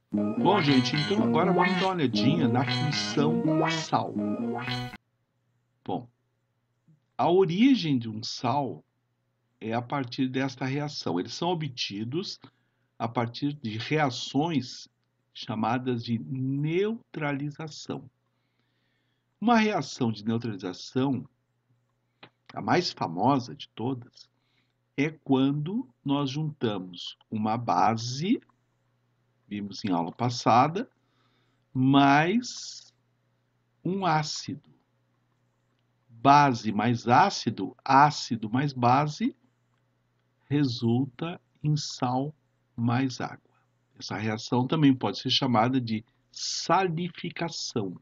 Bom, gente, então agora vamos dar uma olhadinha na função sal. Bom, a origem de um sal é a partir desta reação. Eles são obtidos a partir de reações chamadas de neutralização. Uma reação de neutralização, a mais famosa de todas, é quando nós juntamos uma base, vimos em aula passada, mais um ácido. Base mais ácido, ácido mais base, resulta em sal mais água. Essa reação também pode ser chamada de salificação,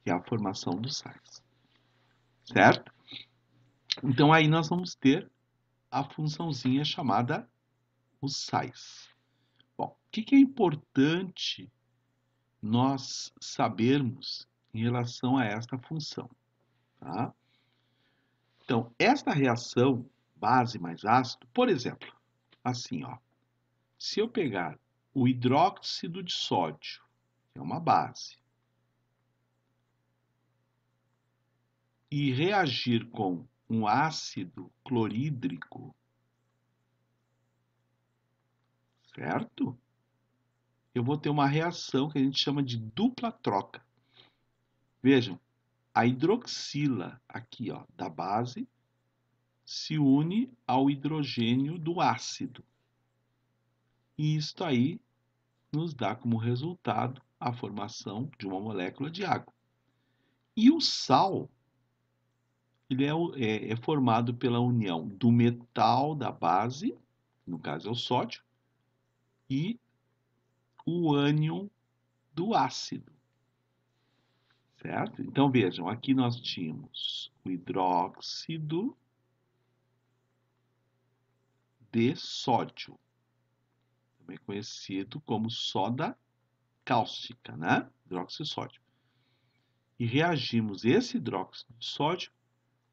que é a formação dos sais. Certo? Então aí nós vamos ter a funçãozinha chamada os sais. Bom, o que é importante nós sabermos em relação a esta função? Tá? Então, esta reação base mais ácido, por exemplo, assim, ó, se eu pegar o hidróxido de sódio, que é uma base, e reagir com um ácido clorídrico, certo? Eu vou ter uma reação que a gente chama de dupla troca. Vejam, a hidroxila aqui, ó, da base se une ao hidrogênio do ácido. E isto aí nos dá como resultado a formação de uma molécula de água. E o sal, ele é formado pela união do metal da base, no caso é o sódio, e o ânion do ácido. Certo? Então vejam, aqui nós tínhamos o hidróxido de sódio, também conhecido como soda cáustica, né? Hidróxido de sódio. E reagimos esse hidróxido de sódio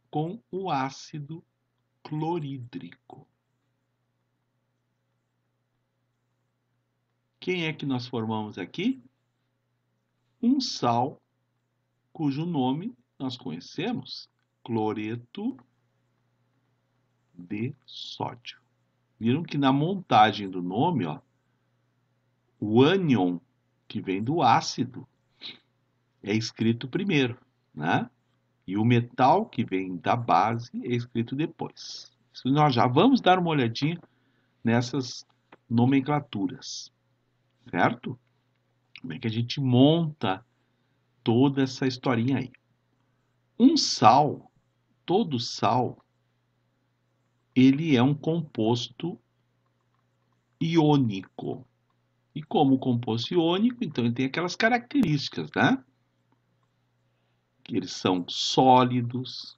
com o ácido clorídrico. Quem é que nós formamos aqui? Um sal cujo nome nós conhecemos, cloreto de sódio. Viram que na montagem do nome, ó, o ânion, que vem do ácido, é escrito primeiro, né? E o metal, que vem da base, é escrito depois. Isso nós já vamos dar uma olhadinha nessas nomenclaturas, certo? Como é que a gente monta toda essa historinha aí? Um sal, todo sal, ele é um composto iônico. E como composto iônico, então ele tem aquelas características, né? Que eles são sólidos,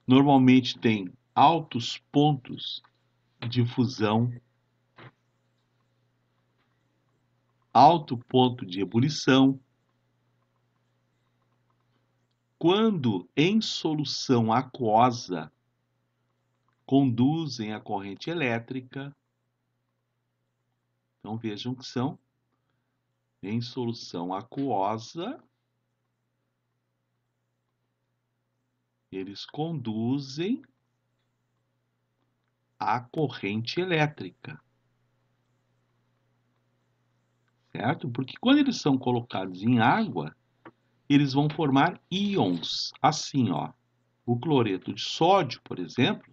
normalmente tem altos pontos de fusão, alto ponto de ebulição. Quando em solução aquosa, conduzem a corrente elétrica. Então vejam que são em solução aquosa, eles conduzem a corrente elétrica. Certo? Porque quando eles são colocados em água, eles vão formar íons. Assim, ó, o cloreto de sódio, por exemplo,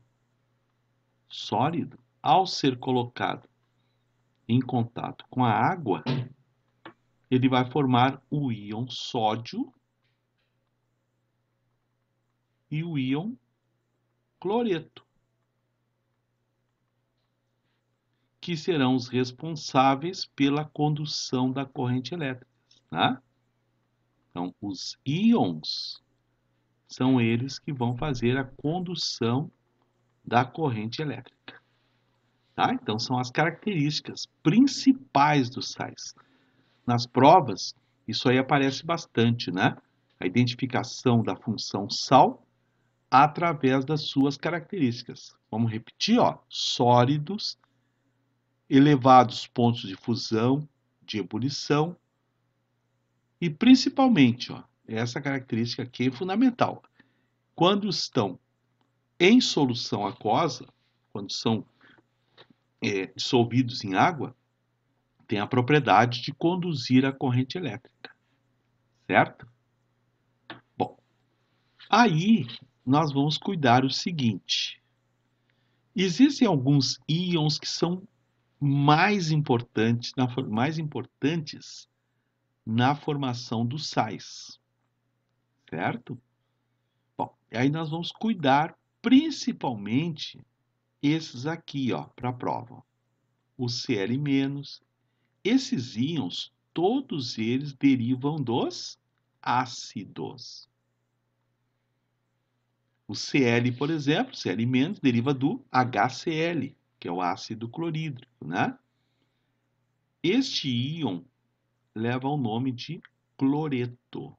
sólido, ao ser colocado em contato com a água, ele vai formar o íon sódio e o íon cloreto, que serão os responsáveis pela condução da corrente elétrica. Né? Então, os íons são eles que vão fazer a condução da corrente elétrica. Tá? Então, são as características principais dos sais. Nas provas, isso aí aparece bastante, né? A identificação da função sal através das suas características. Vamos repetir, ó, sólidos, elevados pontos de fusão, de ebulição, e principalmente, ó, essa característica aqui é fundamental. Quando estão em solução aquosa, quando são dissolvidos em água, tem a propriedade de conduzir a corrente elétrica, certo? Bom, aí nós vamos cuidar o seguinte. Existem alguns íons que são mais importantes na formação dos sais, certo? Bom, e aí nós vamos cuidar principalmente esses aqui, ó, para a prova. O Cl-. Esses íons, todos eles derivam dos ácidos. O Cl, por exemplo, Cl- deriva do HCl, que é o ácido clorídrico, né? Este íon leva o nome de cloreto.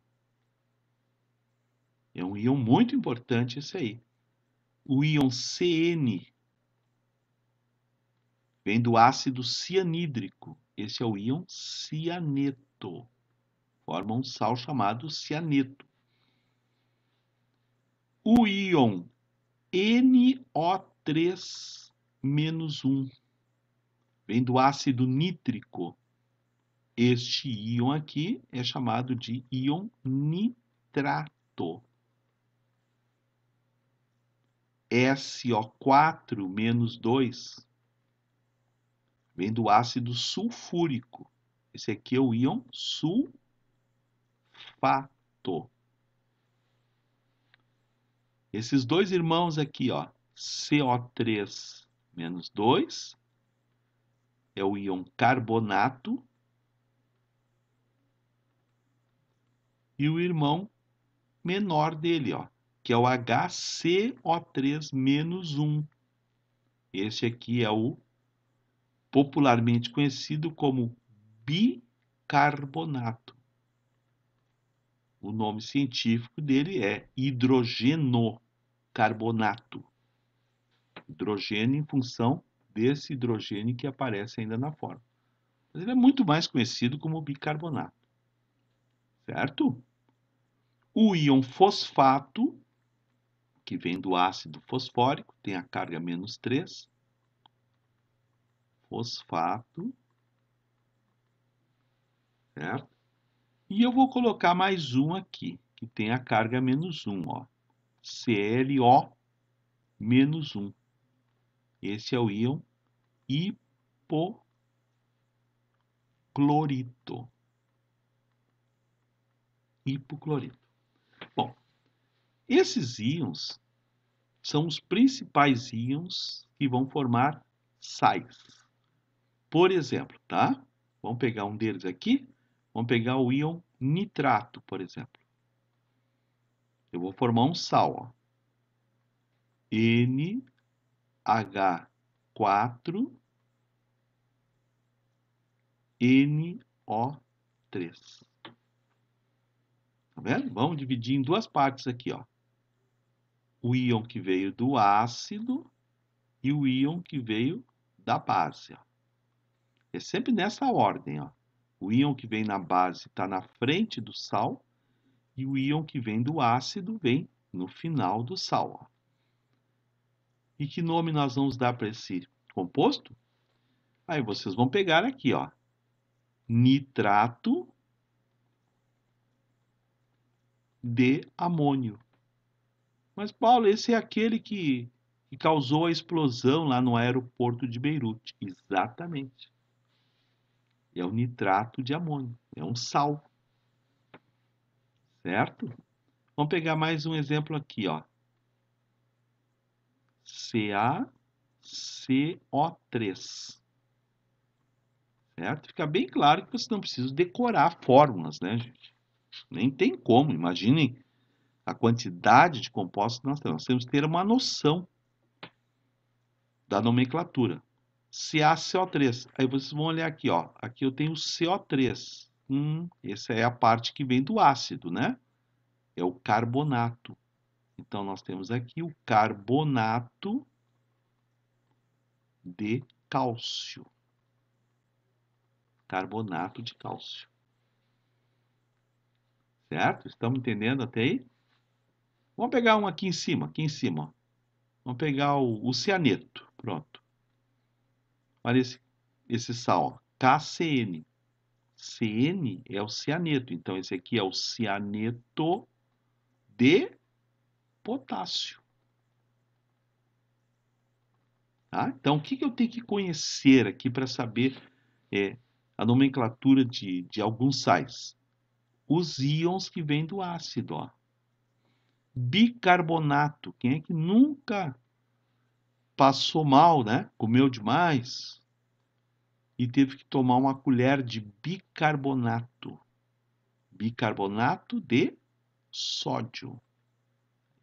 É um íon muito importante esse aí. O íon Cn vem do ácido cianídrico. Esse é o íon cianeto. Forma um sal chamado cianeto. O íon NO3-1 vem do ácido nítrico. Este íon aqui é chamado de íon nitrato. SO4-2 vem do ácido sulfúrico. Esse aqui é o íon sulfato. Esses dois irmãos aqui, ó, CO3-2 é o íon carbonato e o irmão menor dele, ó, que é o HCO3-1. Esse aqui é o popularmente conhecido como bicarbonato. O nome científico dele é hidrogenocarbonato. Hidrogênio em função desse hidrogênio que aparece ainda na forma. Mas ele é muito mais conhecido como bicarbonato. Certo? O íon fosfato, que vem do ácido fosfórico, tem a carga -3. Fosfato. Certo? E eu vou colocar mais um aqui, que tem a carga -1, ó. ClO-1. Esse é o íon hipoclorito. Hipoclorito. Bom, esses íons são os principais íons que vão formar sais. Por exemplo, tá? Vamos pegar um deles aqui. Vamos pegar o íon nitrato, por exemplo. Eu vou formar um sal, ó. NH4NO3. Tá vendo? Vamos dividir em duas partes aqui, ó. O íon que veio do ácido e o íon que veio da base, ó. É sempre nessa ordem, ó. O íon que vem na base está na frente do sal e o íon que vem do ácido vem no final do sal, ó. E que nome nós vamos dar para esse composto? Aí vocês vão pegar aqui, ó. Nitrato de amônio. Mas, Paulo, esse é aquele que causou a explosão lá no aeroporto de Beirute. Exatamente. É o nitrato de amônio. É um sal. Certo? Vamos pegar mais um exemplo aqui, ó. CaCO3. Certo? Fica bem claro que você não precisa decorar fórmulas, né, gente? Nem tem como. Imaginem a quantidade de compostos que nós temos. Nós temos que ter uma noção da nomenclatura. CaCO3. Aí vocês vão olhar aqui, ó. Aqui eu tenho CO3. Essa é a parte que vem do ácido, né? É o carbonato. Então, nós temos aqui o carbonato de cálcio. carbonato de cálcio. Certo? Estamos entendendo até aí? Vamos pegar um aqui em cima, ó. Vamos pegar o cianeto. Pronto. Olha esse sal, ó. KCN. CN é o cianeto. Então, esse aqui é o cianeto de potássio. Tá? Então, o que eu tenho que conhecer aqui para saber a nomenclatura de alguns sais? Os íons que vêm do ácido. Ó. Bicarbonato. Quem é que nunca passou mal, né? Comeu demais e teve que tomar uma colher de bicarbonato. Bicarbonato de sódio.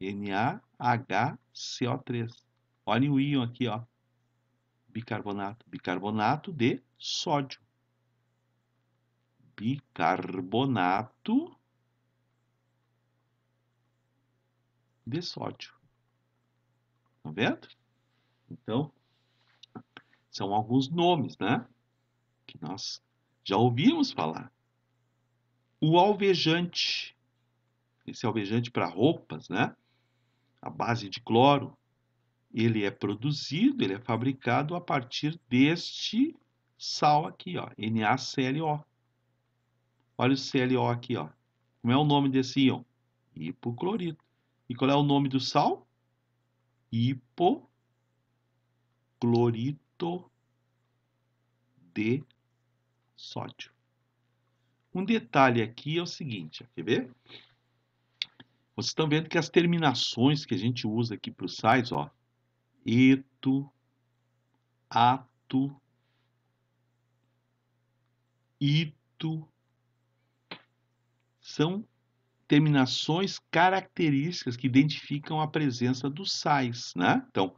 NaHCO3. Olhem o íon aqui, ó. Bicarbonato. Bicarbonato de sódio. Bicarbonato de sódio. Tá vendo? Então, são alguns nomes, né? Que nós já ouvimos falar. O alvejante. Esse alvejante para roupas, né? A base de cloro. Ele é produzido, ele é fabricado a partir deste sal aqui, ó, NaClO. Olha o ClO aqui, ó. Como é o nome desse íon? Hipoclorito. E qual é o nome do sal? Hipoclorito de sódio. Um detalhe aqui é o seguinte, ó, quer ver? Vocês estão vendo que as terminações que a gente usa aqui para os sais, ó, eto, ato, ito, são terminações características que identificam a presença dos sais, né? Então,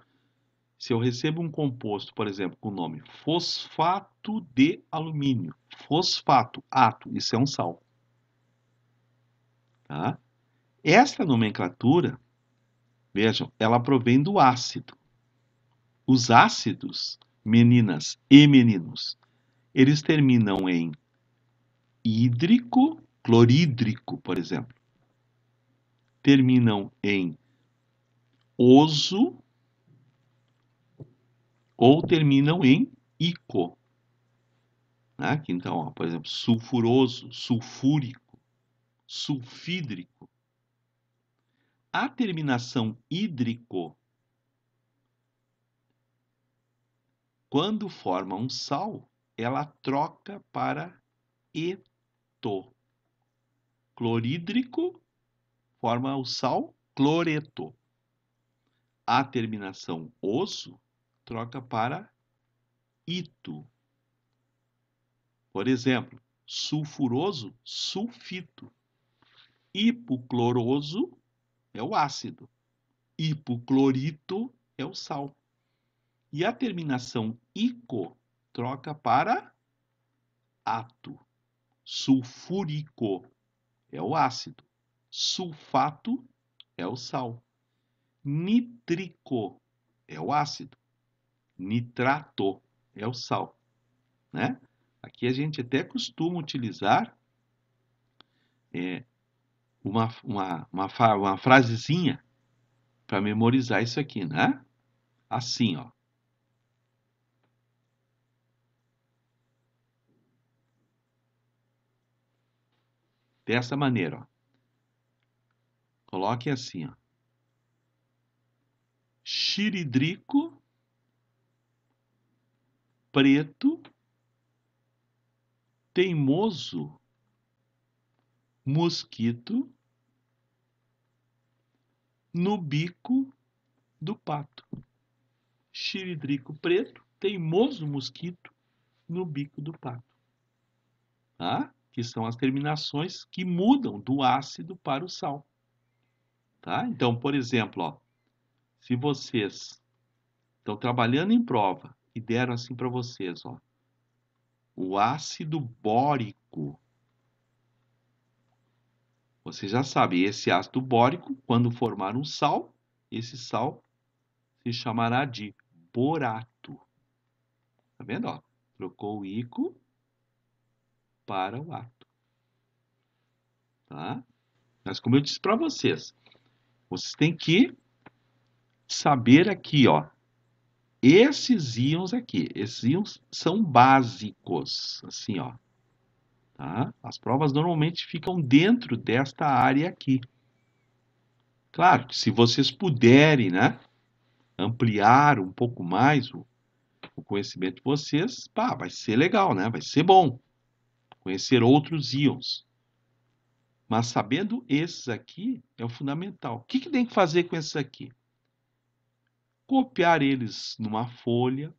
se eu recebo um composto, por exemplo, com o nome fosfato de alumínio, fosfato, ato, isso é um sal. Tá? Esta nomenclatura, vejam, ela provém do ácido. Os ácidos, meninas e meninos, eles terminam em hídrico, clorídrico, por exemplo. Terminam em oso ou terminam em ico. Né? Então, ó, por exemplo, sulfuroso, sulfúrico, sulfídrico. A terminação hídrico, quando forma um sal, ela troca para eto. Clorídrico forma o sal cloreto. A terminação oso troca para ito. Por exemplo, sulfuroso, sulfito. Hipocloroso é o ácido. Hipoclorito é o sal. E a terminação ico troca para ato. Sulfúrico é o ácido. Sulfato é o sal. Nítrico é o ácido. Nitrato é o sal. Né? Aqui a gente até costuma utilizar uma frasezinha para memorizar isso aqui, né? Assim, ó. Dessa maneira, ó. Coloque assim, ó. Xiridrico, preto, teimoso, mosquito, no bico do pato. Xiridrico preto, teimoso mosquito, no bico do pato. Tá? Que são as terminações que mudam do ácido para o sal. Tá? Então, por exemplo, ó, se vocês estão trabalhando em prova e deram assim para vocês, ó, o ácido bórico. Você já sabe, esse ácido bórico, quando formar um sal, esse sal se chamará de borato. Tá vendo? Ó? Trocou o ico para o átomo. Tá? Mas como eu disse para vocês têm que saber aqui, ó, esses íons aqui, esses íons são básicos, assim, ó. Tá? As provas normalmente ficam dentro desta área aqui. Claro que se vocês puderem, né, ampliar um pouco mais o conhecimento de vocês, pá, vai ser legal, né? Vai ser bom conhecer outros íons. Mas sabendo esses aqui é o fundamental. O que tem que fazer com esses aqui? Copiar eles numa folha,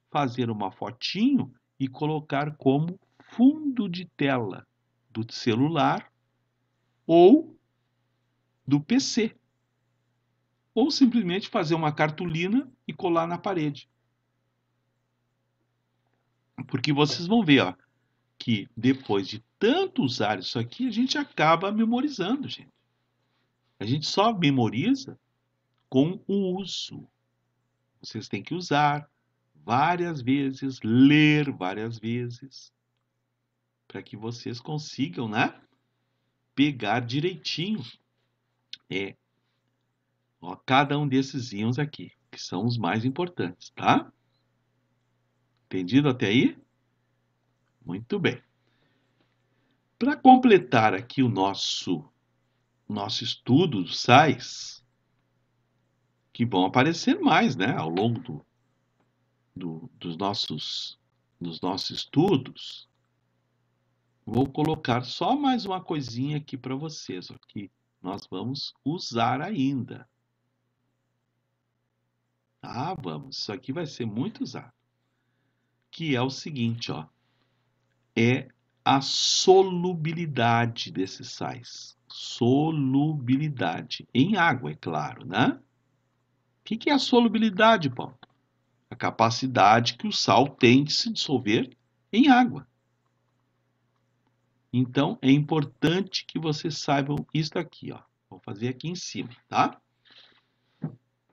fazer uma fotinho e colocar como fundo de tela do celular ou do PC. Ou simplesmente fazer uma cartolina e colar na parede. Porque vocês vão ver, ó, que depois de tanto usar isso aqui, a gente acaba memorizando, gente. A gente só memoriza com o uso. Vocês têm que usar várias vezes, ler várias vezes, para que vocês consigam, né, pegar direitinho ó, cada um desses íons aqui, que são os mais importantes, tá? Entendido até aí? Muito bem. Para completar aqui o nosso estudo dos sais, que vão aparecer mais, né, ao longo dos nossos estudos, vou colocar só mais uma coisinha aqui para vocês, ó, que nós vamos usar ainda. Ah, vamos, isso aqui vai ser muito usado. Que é o seguinte, ó, é a solubilidade desses sais. Solubilidade em água, é claro, né? O que é a solubilidade, Paulo? A capacidade que o sal tem de se dissolver em água. Então, é importante que vocês saibam isso aqui, ó. Vou fazer aqui em cima, tá?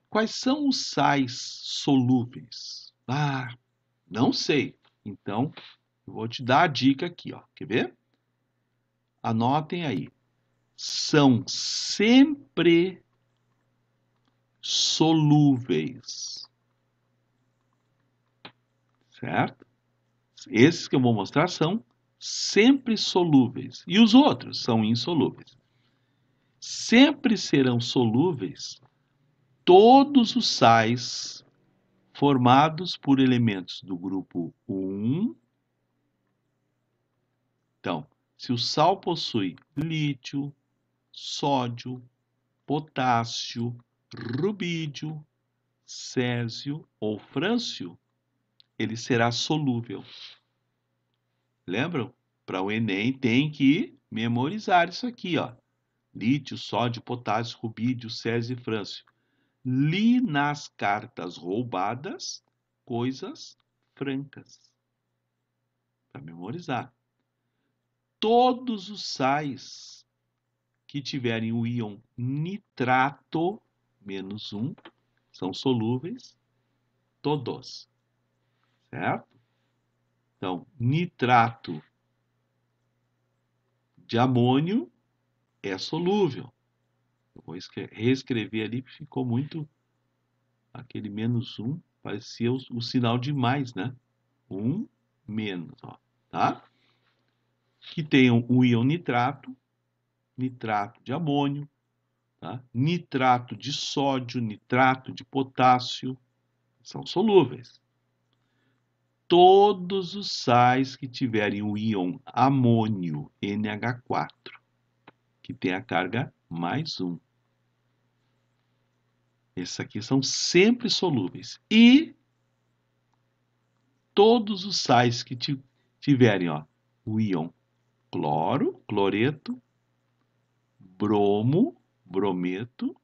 Quais são os sais solúveis? Ah, não sei. Então, eu vou te dar a dica aqui, ó. Quer ver? Anotem aí. São sempre solúveis. Certo? Esses que eu vou mostrar são sempre solúveis. E os outros são insolúveis. Sempre serão solúveis todos os sais formados por elementos do grupo 1. Então, se o sal possui lítio, sódio, potássio, rubídio, césio ou frâncio, ele será solúvel. Lembram? Para o Enem tem que memorizar isso aqui, ó. Lítio, sódio, potássio, rubídio, césio e frâncio. Li nas cartas roubadas coisas francas. Para memorizar. Todos os sais que tiverem o íon nitrato, menos 1, são solúveis, todos. Certo? Então, nitrato de amônio é solúvel. Eu vou reescrever ali, porque ficou muito... Aquele menos 1 parecia o sinal de mais, né? 1 menos, ó, tá? Que tenham o íon nitrato, nitrato de amônio, tá? Nitrato de sódio, nitrato de potássio, são solúveis. Todos os sais que tiverem o íon amônio, NH4, que tem a carga mais 1. Esses aqui são sempre solúveis. E todos os sais que tiverem, ó, o íon cloro, cloreto, bromo, brometo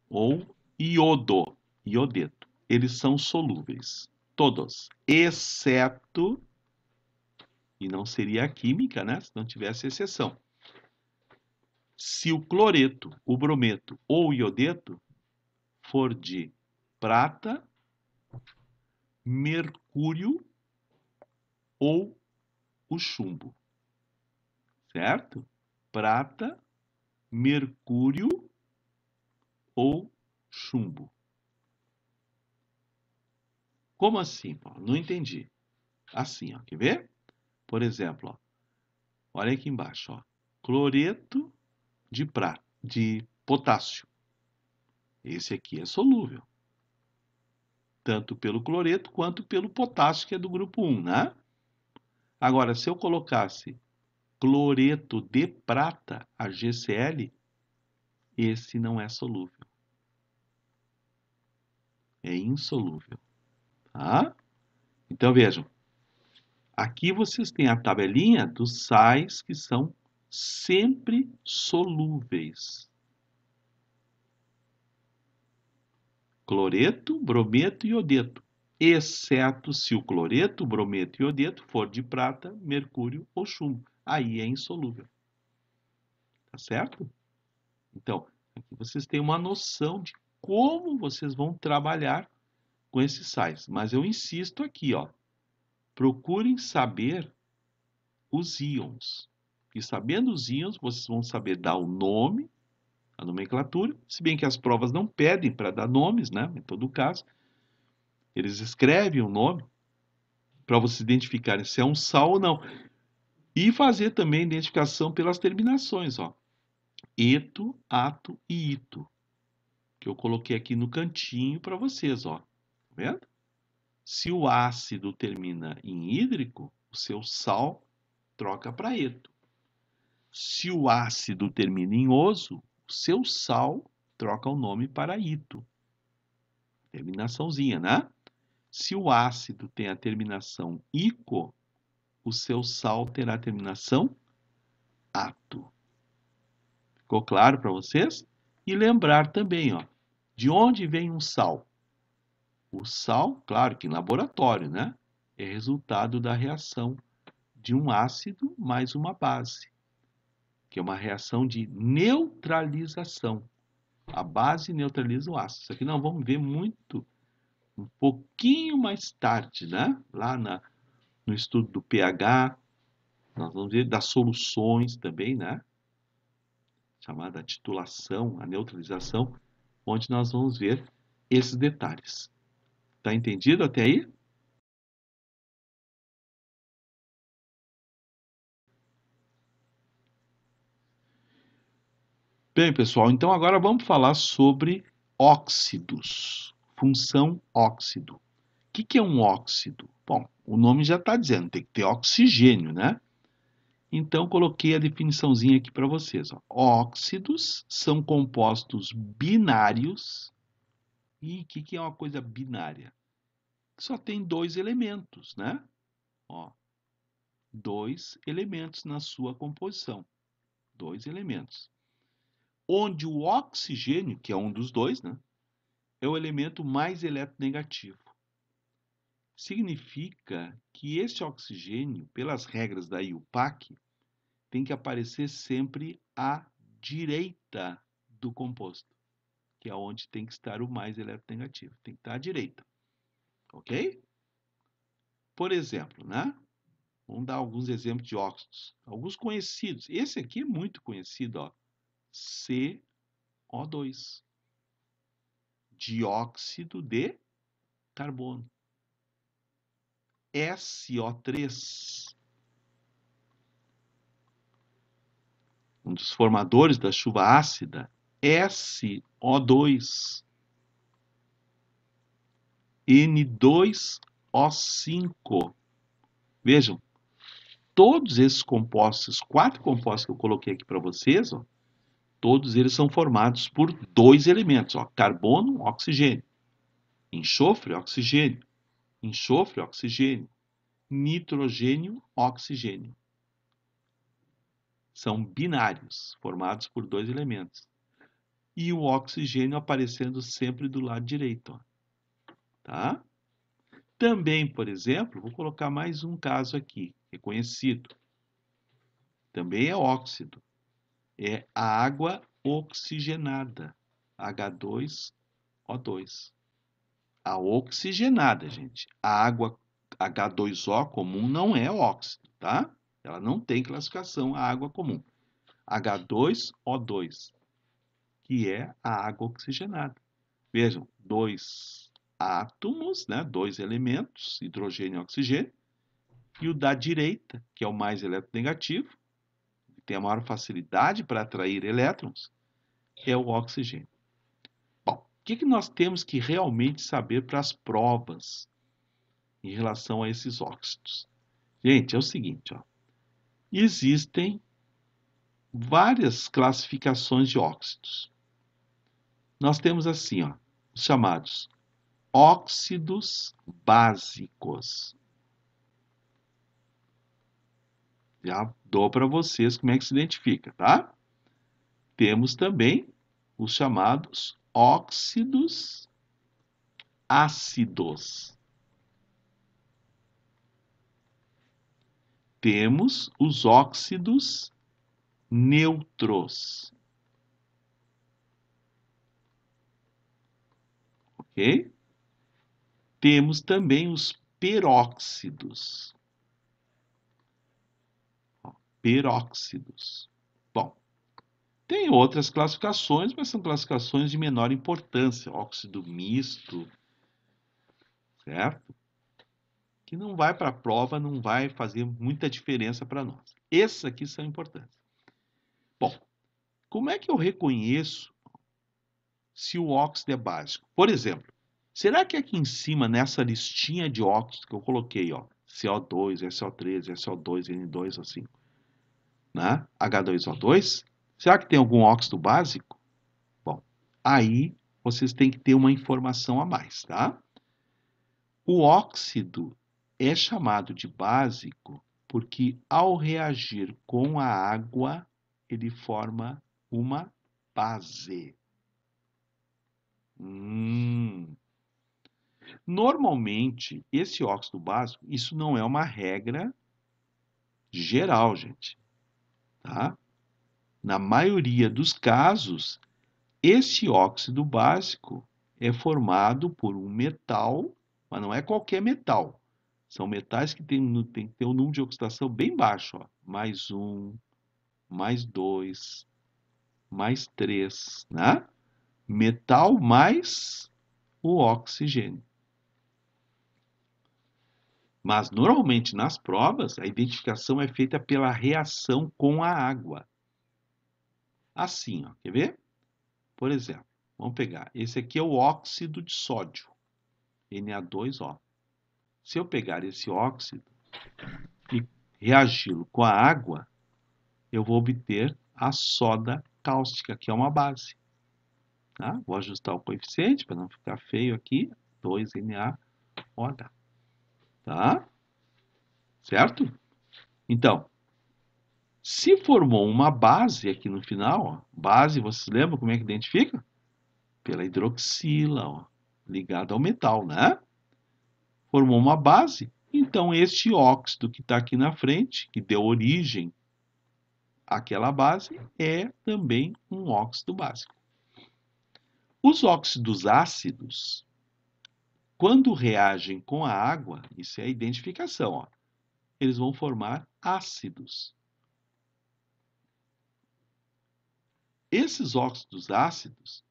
ou iodo, iodeto. Eles são solúveis, todos, exceto, e não seria a química, né, se não tivesse exceção. Se o cloreto, o brometo ou o iodeto for de prata, mercúrio ou o chumbo, certo? Prata, mercúrio ou chumbo. Como assim, Paulo? Não entendi. Assim, ó, quer ver? Por exemplo, ó, olha aqui embaixo, ó, cloreto de potássio. Esse aqui é solúvel, tanto pelo cloreto quanto pelo potássio, que é do grupo 1, né? Agora, se eu colocasse cloreto de prata, a GCl, esse não é solúvel. É insolúvel, tá? Então, vejam. Aqui vocês têm a tabelinha dos sais que são sempre solúveis. Cloreto, brometo e iodeto, exceto se o cloreto, brometo e iodeto for de prata, mercúrio ou chumbo. Aí é insolúvel. Tá certo? Então, aqui vocês têm uma noção de como vocês vão trabalhar com esses sais. Mas eu insisto aqui, ó, procurem saber os íons. E sabendo os íons, vocês vão saber dar o nome, a nomenclatura, se bem que as provas não pedem para dar nomes, né? Em todo caso, eles escrevem o nome para vocês identificarem se é um sal ou não. E fazer também a identificação pelas terminações, ó. Eto, ato e ito, que eu coloquei aqui no cantinho para vocês, ó. Tá vendo? Se o ácido termina em hídrico, o seu sal troca para eto. Se o ácido termina em oso, o seu sal troca o nome para ito. Terminaçãozinha, né? Se o ácido tem a terminação ico, o seu sal terá a terminação ato. Ficou claro para vocês? E lembrar também, ó, de onde vem um sal? O sal, claro que em laboratório, né? É resultado da reação de um ácido mais uma base, que é uma reação de neutralização. A base neutraliza o ácido. Isso aqui nós vamos ver um pouquinho mais tarde, né? Lá no estudo do pH, nós vamos ver das soluções também, né? Chamada titulação, a neutralização, onde nós vamos ver esses detalhes. Tá entendido até aí? Bem, pessoal, então agora vamos falar sobre óxidos. Função óxido. O que é um óxido? Bom, o nome já está dizendo, tem que ter oxigênio, né? Então, coloquei a definiçãozinha aqui para vocês. Ó. Óxidos são compostos binários. E o que é uma coisa binária? Só tem dois elementos, né? Ó, dois elementos na sua composição. Dois elementos. Onde o oxigênio, que é um dos dois, né? É o elemento mais eletronegativo. Significa que esse oxigênio, pelas regras da IUPAC, tem que aparecer sempre à direita do composto, que é onde tem que estar o mais eletronegativo. Tem que estar à direita. Ok? Por exemplo, né? Vamos dar alguns exemplos de óxidos. Alguns conhecidos. Esse aqui é muito conhecido, ó. CO2. Dióxido de carbono. SO3. Um dos formadores da chuva ácida. SO2. N2O5. Vejam, todos esses compostos, 4 compostos que eu coloquei aqui para vocês, ó, todos eles são formados por dois elementos, ó, carbono, oxigênio, enxofre, oxigênio, enxofre, oxigênio, nitrogênio, oxigênio. São binários, formados por dois elementos. E o oxigênio aparecendo sempre do lado direito, ó, tá? Também, por exemplo, vou colocar mais um caso aqui, que é conhecido. Também é óxido. É a água oxigenada, H2O2. A oxigenada, gente. A água H2O comum não é óxido, tá? Ela não tem classificação a água comum. H2O2, que é a água oxigenada. Vejam, 2 átomos, né, 2 elementos, hidrogênio e oxigênio, e o da direita, que é o mais eletronegativo, que tem a maior facilidade para atrair elétrons, é o oxigênio. Bom, o que nós temos que realmente saber para as provas em relação a esses óxidos? Gente, é o seguinte, ó, existem várias classificações de óxidos. Nós temos assim, ó, os chamados óxidos básicos. Já dou para vocês como é que se identifica, tá? Temos também os chamados óxidos ácidos. Temos os óxidos neutros. Ok? Temos também os peróxidos. Peróxidos. Bom, tem outras classificações, mas são classificações de menor importância. Óxido misto, certo? Que não vai para a prova, não vai fazer muita diferença para nós. Esses aqui são importantes. Bom, como é que eu reconheço se o óxido é básico? Por exemplo, será que aqui em cima, nessa listinha de óxidos que eu coloquei, ó, CO2, SO3, SO2, N2, O5, né? H2O2, será que tem algum óxido básico? Bom, aí vocês têm que ter uma informação a mais, tá? O óxido é chamado de básico porque, ao reagir com a água, ele forma uma base. Normalmente, esse óxido básico, isso não é uma regra geral, gente, tá? Na maioria dos casos, esse óxido básico é formado por um metal, mas não é qualquer metal. São metais que tem que ter um número de oxidação bem baixo, ó. Mais 1, mais 2, mais 3, né? Metal mais o oxigênio. Mas, normalmente, nas provas, a identificação é feita pela reação com a água. Assim, ó, quer ver? Por exemplo, vamos pegar. Esse aqui é o óxido de sódio, Na2O. Se eu pegar esse óxido e reagi-lo com a água, eu vou obter a soda cáustica, que é uma base. Tá? Vou ajustar o coeficiente para não ficar feio aqui. 2NaOH. Tá? Certo? Então, se formou uma base aqui no final, ó, base, vocês lembram como é que identifica? Pela hidroxila, ó, ligada ao metal, né? Formou uma base, então este óxido que está aqui na frente, que deu origem àquela base, é também um óxido básico. Os óxidos ácidos, quando reagem com a água, isso é a identificação, ó, eles vão formar ácidos. Esses óxidos ácidos,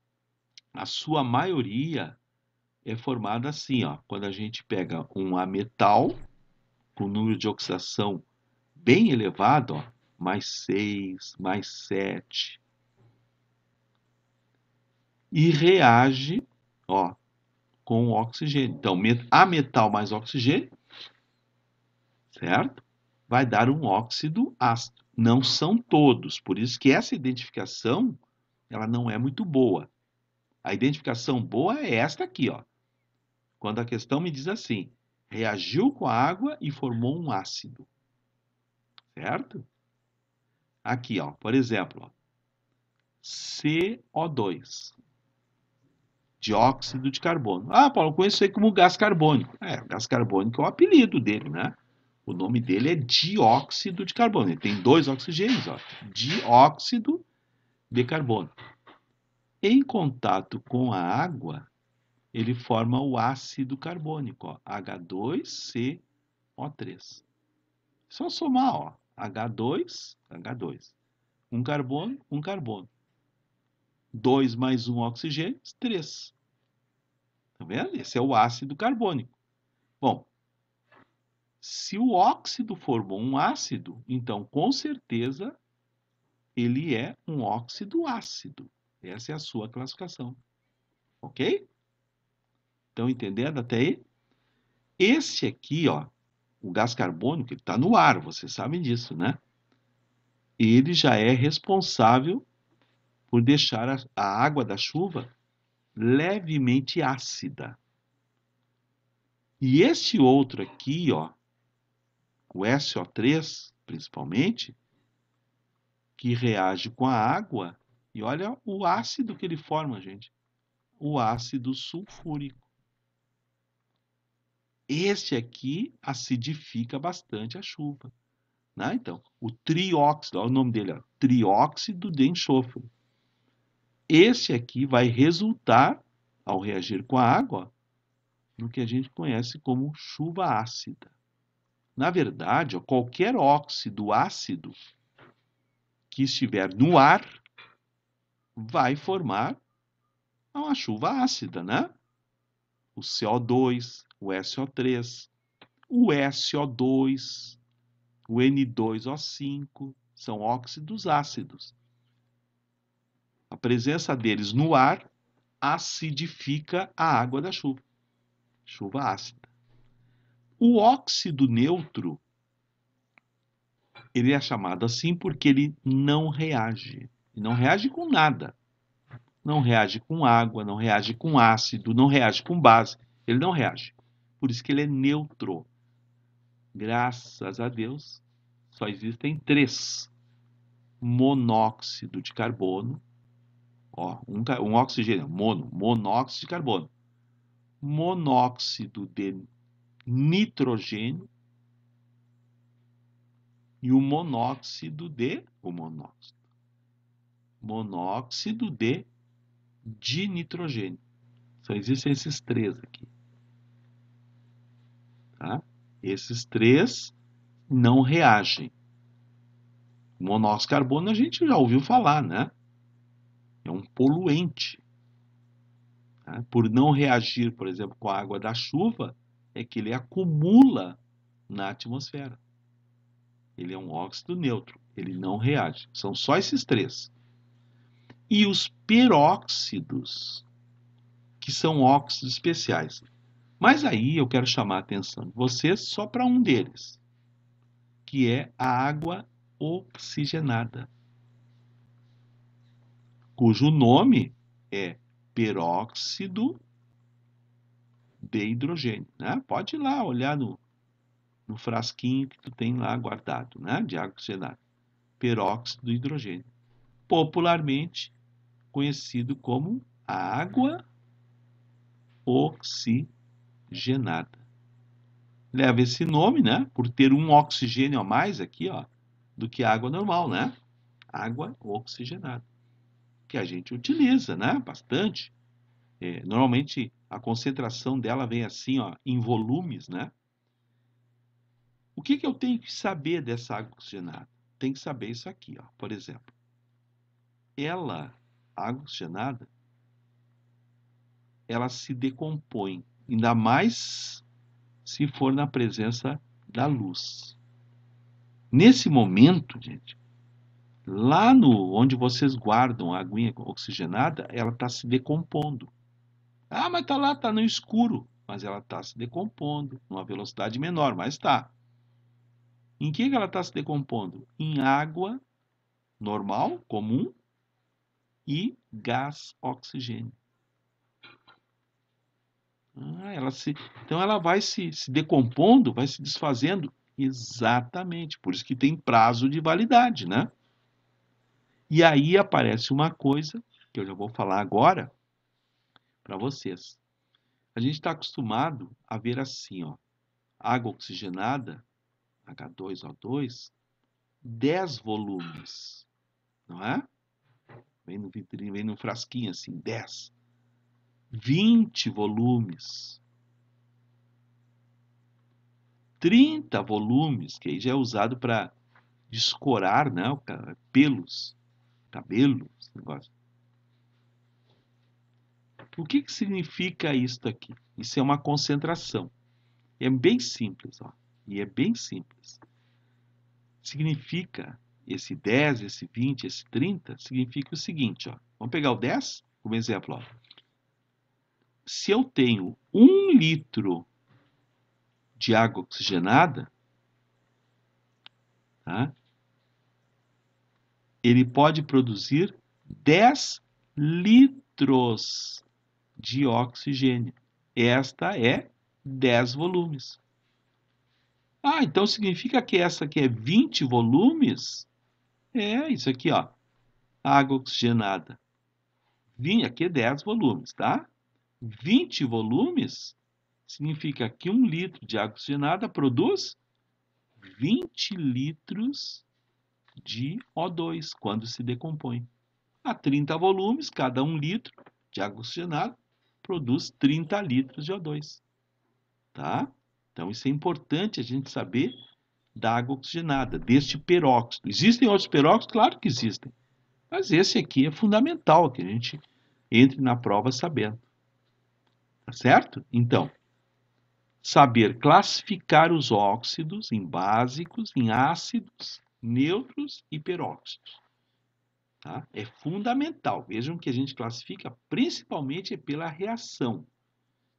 a sua maioria é formada assim, ó, quando a gente pega um ametal com número de oxidação bem elevado, ó, mais 6, mais 7, e reage, ó, com o oxigênio. Então, ametal mais oxigênio, certo? Vai dar um óxido ácido. Não são todos, por isso que essa identificação, ela não é muito boa. A identificação boa é esta aqui, ó. Quando a questão me diz assim, reagiu com a água e formou um ácido. Certo? Aqui, ó, por exemplo, ó, CO2, dióxido de carbono. Ah, Paulo, eu conheço ele como gás carbônico. O gás carbônico é o apelido dele, né? O nome dele é dióxido de carbono. Ele tem 2 oxigênios, ó. Dióxido de carbono. Em contato com a água, ele forma o ácido carbônico, ó, H2CO3. Só somar, ó, H2, H2. Um carbono, um carbono. 2 mais um oxigênio, 3. Tá vendo? Esse é o ácido carbônico. Bom, se o óxido formou um ácido, então com certeza ele é um óxido ácido. Essa é a sua classificação. Ok? Estão entendendo até aí? Esse aqui, ó, o gás carbônico, ele está no ar, vocês sabem disso, né? Ele já é responsável por deixar a água da chuva levemente ácida. E este outro aqui, ó, o SO3, principalmente, que reage com a água, e olha o ácido que ele forma, gente. O ácido sulfúrico. Este aqui acidifica bastante a chuva. Né? Então, o trióxido, olha o nome dele, ó, trióxido de enxofre. Esse aqui vai resultar, ao reagir com a água, ó, no que a gente conhece como chuva ácida. Na verdade, ó, qualquer óxido ácido que estiver no ar vai formar uma chuva ácida, né? O CO2, o SO3, o SO2, o N2O5, são óxidos ácidos. A presença deles no ar acidifica a água da chuva. Chuva ácida. O óxido neutro, ele é chamado assim porque ele não reage. Ele não reage com nada. Não reage com água, não reage com ácido, não reage com base. Ele não reage. Por isso que ele é neutro. Graças a Deus, só existem 3. Monóxido de carbono. Ó, um oxigênio, monóxido de carbono. Monóxido de nitrogênio e o monóxido de dinitrogênio. Só existem esses 3 aqui. Tá? Esses 3 não reagem. O monóxido de carbono a gente já ouviu falar, né? É um poluente. Tá? Por não reagir, por exemplo, com a água da chuva, é que ele acumula na atmosfera. Ele é um óxido neutro, ele não reage. São só esses 3. E os peróxidos, que são óxidos especiais. Mas aí eu quero chamar a atenção de vocês só para um deles, que é a água oxigenada, cujo nome é peróxido de hidrogênio. Né? Pode ir lá olhar no frasquinho que tu tem lá guardado, né? De água oxigenada. Peróxido de hidrogênio. Popularmente conhecido como água oxigenada. Leva esse nome, né? Por ter um oxigênio a mais aqui, ó, do que a água normal, né? Água oxigenada. Que a gente utiliza, né? Bastante. Normalmente a concentração dela vem assim, ó, em volumes, né? O que eu tenho que saber dessa água oxigenada? Tem que saber isso aqui, ó. Por exemplo, a água oxigenada, ela se decompõe, ainda mais se for na presença da luz. Nesse momento, gente, lá onde vocês guardam a aguinha oxigenada, ela está se decompondo. Ah, mas está lá, está no escuro. Mas ela está se decompondo, numa velocidade menor, mas está. Em que ela está se decompondo? Em água normal, comum, e gás oxigênio. Então ela vai se decompondo, vai se desfazendo. Exatamente, por isso que tem prazo de validade, né? E aí aparece uma coisa que eu já vou falar agora para vocês. A gente está acostumado a ver assim, ó, água oxigenada, H2O2, 10 volumes, não é? Vem no vitrinho, vem no frasquinho assim, 10. 20 volumes. 30 volumes, que aí já é usado para de escorar, né? Pelos, cabelo, esse negócio. O que significa isso aqui? Isso é uma concentração. É bem simples, ó. E é bem simples. Significa, esse 10, esse 20, esse 30, significa o seguinte, ó. Vamos pegar o 10 como exemplo, ó. Se eu tenho 1 litro de água oxigenada, tá? Ele pode produzir 10 litros de oxigênio. Esta é 10 volumes. Ah, então significa que essa aqui é 20 volumes? É, isso aqui, ó. Água oxigenada. Aqui é 10 volumes, tá? 20 volumes significa que 1 litro de água oxigenada produz 20 litros de O2 quando se decompõe. A 30 volumes, cada 1 litro de água oxigenada produz 30 litros de O2. Tá? Então, isso é importante a gente saber da água oxigenada, deste peróxido. Existem outros peróxidos? Claro que existem. Mas esse aqui é fundamental que a gente entre na prova sabendo. Tá certo? Então, saber classificar os óxidos em básicos, em ácidos, neutros e peróxidos. Tá? É fundamental. Vejam que a gente classifica principalmente pela reação.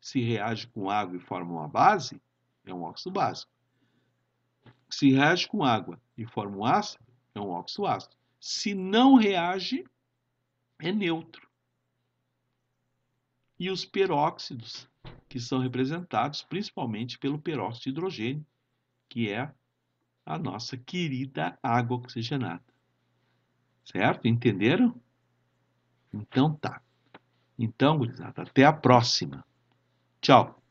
Se reage com água e forma uma base, é um óxido básico. Se reage com água e forma um ácido, é um óxido ácido. Se não reage, é neutro. E os peróxidos, que são representados principalmente pelo peróxido de hidrogênio, que é a nossa querida água oxigenada. Certo? Entenderam? Então tá. Então, gurizada, até a próxima. Tchau.